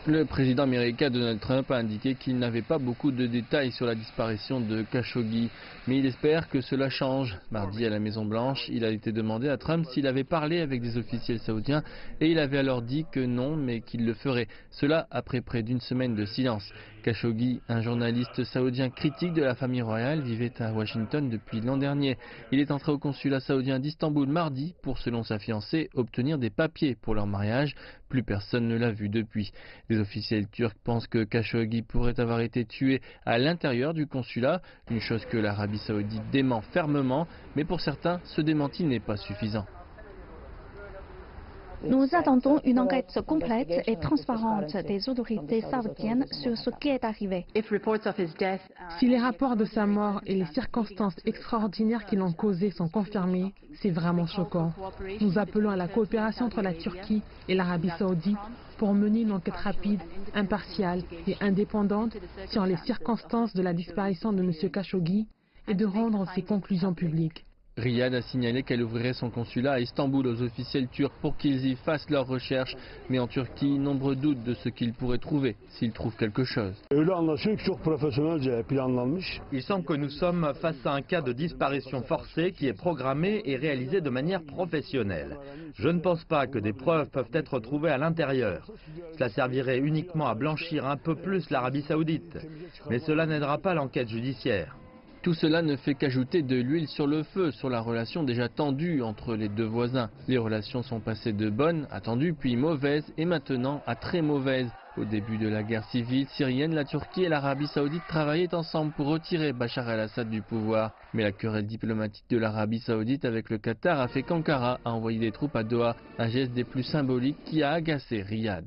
Le président américain Donald Trump a indiqué qu'il n'avait pas beaucoup de détails sur la disparition de Khashoggi, mais il espère que cela change. Mardi à la Maison-Blanche, il a été demandé à Trump s'il avait parlé avec des officiels saoudiens et il avait alors dit que non, mais qu'il le ferait. Cela après près d'une semaine de silence. Khashoggi, un journaliste saoudien critique de la famille royale, vivait à Washington depuis l'an dernier. Il est entré au consulat saoudien d'Istanbul mardi pour, selon sa fiancée, obtenir des papiers pour leur mariage. Plus personne ne l'a vu depuis. Les officiels turcs pensent que Khashoggi pourrait avoir été tué à l'intérieur du consulat, une chose que l'Arabie saoudite dément fermement, mais pour certains, ce démenti n'est pas suffisant. Nous attendons une enquête complète et transparente des autorités saoudiennes sur ce qui est arrivé. Si les rapports de sa mort et les circonstances extraordinaires qui l'ont causé sont confirmés, c'est vraiment choquant. Nous appelons à la coopération entre la Turquie et l'Arabie saoudite pour mener une enquête rapide, impartiale et indépendante sur les circonstances de la disparition de M. Khashoggi et de rendre ses conclusions publiques. Riyad a signalé qu'elle ouvrirait son consulat à Istanbul aux officiels turcs pour qu'ils y fassent leurs recherches. Mais en Turquie, nombreux doutent de ce qu'ils pourraient trouver, s'ils trouvent quelque chose. Il semble que nous sommes face à un cas de disparition forcée qui est programmé et réalisé de manière professionnelle. Je ne pense pas que des preuves peuvent être trouvées à l'intérieur. Cela servirait uniquement à blanchir un peu plus l'Arabie saoudite. Mais cela n'aidera pas l'enquête judiciaire. Tout cela ne fait qu'ajouter de l'huile sur le feu sur la relation déjà tendue entre les deux voisins. Les relations sont passées de bonnes à tendues, puis mauvaises et maintenant à très mauvaises. Au début de la guerre civile syrienne, la Turquie et l'Arabie saoudite travaillaient ensemble pour retirer Bachar el-Assad du pouvoir. Mais la querelle diplomatique de l'Arabie saoudite avec le Qatar a fait qu'Ankara a envoyé des troupes à Doha, un geste des plus symboliques qui a agacé Riyad.